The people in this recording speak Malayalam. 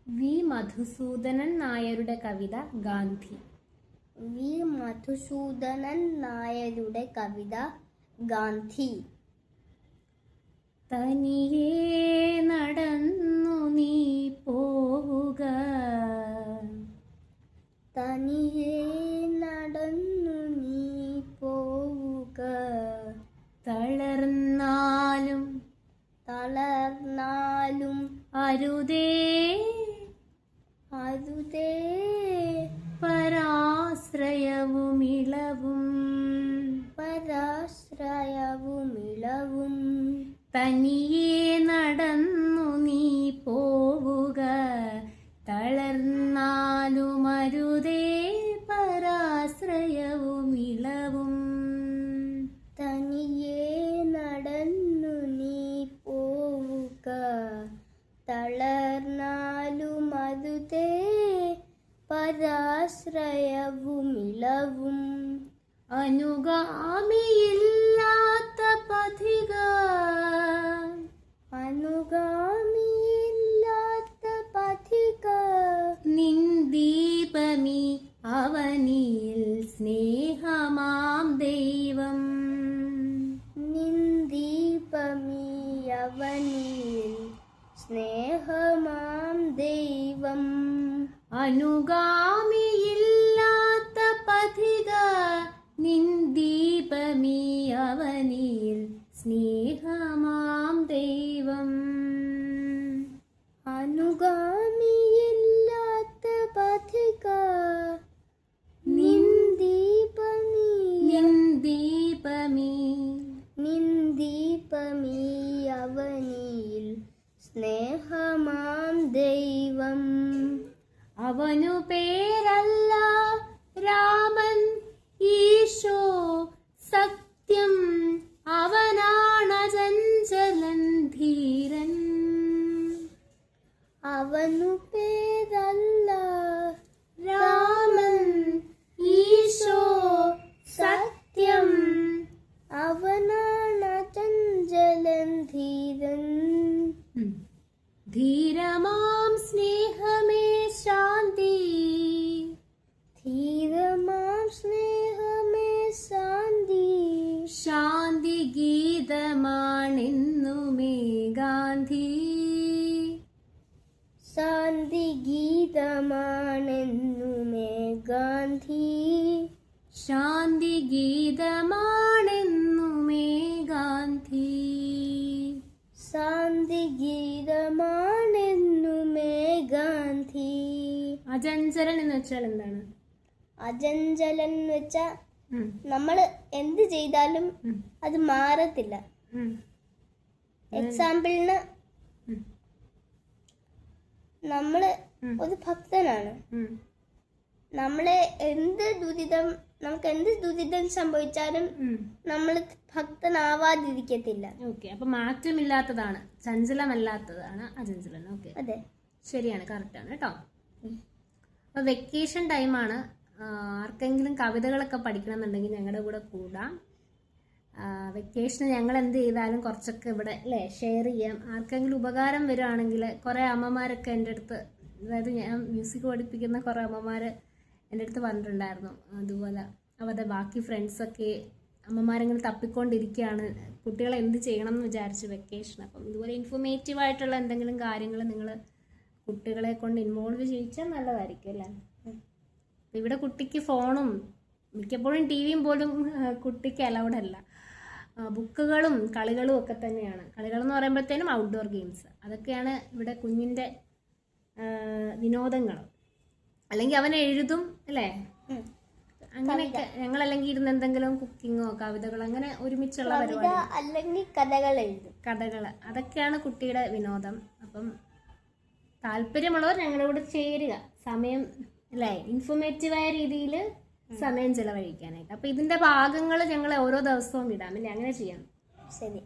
വി മധുസൂദനൻ നായരുടെ കവിത ഗാന്ധി. വി മധുസൂദനൻ നായരുടെ കവിത ഗാന്ധി. തനിയേ നടന്നു നീ പോവുക, തനിയേ നടന്നു നീ പോവുക, തളർന്നാലും തളർന്നാലും അരുതേ അരുതേ പരാശ്രയവുമിളവും, പരാശ്രയവുമിളവും. തനിയേ നടന്നു നീ പോവുക, തളർന്നാലും അരുതേ പരാശ്രയവുമിളവും. തനിയേ നടന്നു നീ പോവുക, തളർന്നാലും അരുതേ പരാശ്രയവുമിളവും. അനുഗാമിയില്ലാത്ത പഥിക, അനുഗാമിയില്ലാത്ത പഥിക, നിൻ ദീപമീ അവനിയിൽ സ്നേഹമാം ദൈവം, നിൻ ദീപമീയവനിൽ സ്നേഹമാം ദൈവം. അനുഗാമിയില്ലാത്ത പഥിക, നിൻ ദീപമീ അവനിയിൽ സ്നേഹമാം ദൈവം. അനുഗാമിയില്ലാത്ത പഥിക, നിൻ ദീപമീ നിൻ ദീപമീ നിൻ ദീപമീയവനിൽ സ്നേഹമാം ദൈവം. അവനു പേരല്ല രാമൻ ഈശോ സത്യം, അവനാണചഞ്ചലൻ ധീരൻ. അവനു പേരല്ല രാമൻ ഈശോ സത്യം, അവനാണചഞ്ചലൻ ധീരൻ. ധീരമാം സ്നേഹമേ ശാന്തി, ധീരമാം സ്നേഹമേ ശാന്തി. ശാന്തി ഗീതമാണെന്നുമേ ഗാന്ധി, ശാന്തി ഗീതമാണെന്നുമേ ഗാന്ധി. ശാന്തി ഗീതമാണെന്നുമേ ഗാന്ധി. ശാന്തി ഗീതമാണെന്നുമേ ഗാന്ധി. അചഞ്ചലൻ എന്ന് വെച്ചാൽ എന്താണ്? അചഞ്ചലൻ എന്ന് വെച്ചാ നമ്മൾ എന്ത് ചെയ്താലും അത് മാറത്തില്ല. എക്സാമ്പിളിന് നമ്മള് ഒരു ഭക്തനാണ്. നമുക്ക് എന്ത് ദുരിതം സംഭവിച്ചാലും നമ്മൾ ഭക്തനാവാതിരിക്കത്തില്ല. ഓക്കെ, അപ്പൊ മാറ്റമില്ലാത്തതാണ്, ചഞ്ചലമല്ലാത്തതാണ് അചഞ്ചലൻ. ഓക്കെ, അതെ, ശരിയാണ്, കറക്റ്റാണ് കേട്ടോ. അപ്പൊ വെക്കേഷൻ ടൈമാണ്. ആർക്കെങ്കിലും കവിതകളൊക്കെ പഠിക്കണമെന്നുണ്ടെങ്കിൽ ഞങ്ങളുടെ കൂടെ കൂടാം. വെക്കേഷന് ഞങ്ങൾ എന്ത് ചെയ്താലും കുറച്ചൊക്കെ ഇവിടെ അല്ലേ ഷെയർ ചെയ്യാം. ആർക്കെങ്കിലും ഉപകാരം വരുവാണെങ്കിൽ കുറേ അമ്മമാരൊക്കെ എൻ്റെ അടുത്ത്, അതായത് ഞാൻ മ്യൂസിക് പഠിപ്പിക്കുന്ന കുറേ അമ്മമാർ എൻ്റെ അടുത്ത് പറഞ്ഞിട്ടുണ്ടായിരുന്നു. അതുപോലെ അവരുടെ ബാക്കി ഫ്രണ്ട്സൊക്കെ അമ്മമാരെങ്ങനെ തപ്പിക്കൊണ്ടിരിക്കുകയാണ് കുട്ടികളെ എന്ത് ചെയ്യണം എന്ന് വിചാരിച്ച് വെക്കേഷൻ. അപ്പം ഇതുപോലെ ഇൻഫോർമേറ്റീവായിട്ടുള്ള എന്തെങ്കിലും കാര്യങ്ങൾ നിങ്ങൾ കുട്ടികളെ കൊണ്ട് ഇൻവോൾവ് ചെയ്യിച്ചാൽ നല്ലതായിരിക്കും അല്ലേ. ഇവിടെ കുട്ടിക്ക് ഫോണും മിക്കപ്പോഴും ടി വിയും പോലും കുട്ടിക്ക് അലൗഡ് അല്ല. ബുക്കുകളും കളികളും ഒക്കെ തന്നെയാണ്. കളികളെന്ന് പറയുമ്പോഴത്തേനും ഔട്ട്ഡോർ ഗെയിംസ്, അതൊക്കെയാണ് ഇവിടെ കുഞ്ഞിൻ്റെ വിനോദങ്ങൾ. അല്ലെങ്കിൽ അവൻ എഴുതും അല്ലേ, അങ്ങനെയൊക്കെ. ഞങ്ങളല്ലെങ്കിൽ ഇരുന്ന് എന്തെങ്കിലും കുക്കിങ്ങോ കവിതകളോ അങ്ങനെ ഒരുമിച്ചുള്ള പരിപാടി, അല്ലെങ്കിൽ കഥകൾ എഴുതും. കഥകൾ, അതൊക്കെയാണ് കുട്ടിയുടെ വിനോദം. അപ്പം താല്പര്യമുള്ളവർ ഞങ്ങളുടെ കൂടെ ചേരുക, സമയം അല്ലേ ഇൻഫോർമേറ്റീവായ രീതിയിൽ സമയം ചെലവഴിക്കാനായിട്ട്. അപ്പം ഇതിൻ്റെ ഭാഗങ്ങൾ ഞങ്ങൾ ഓരോ ദിവസവും ഇടാം അല്ലേ, അങ്ങനെ ചെയ്യാം. ശരി.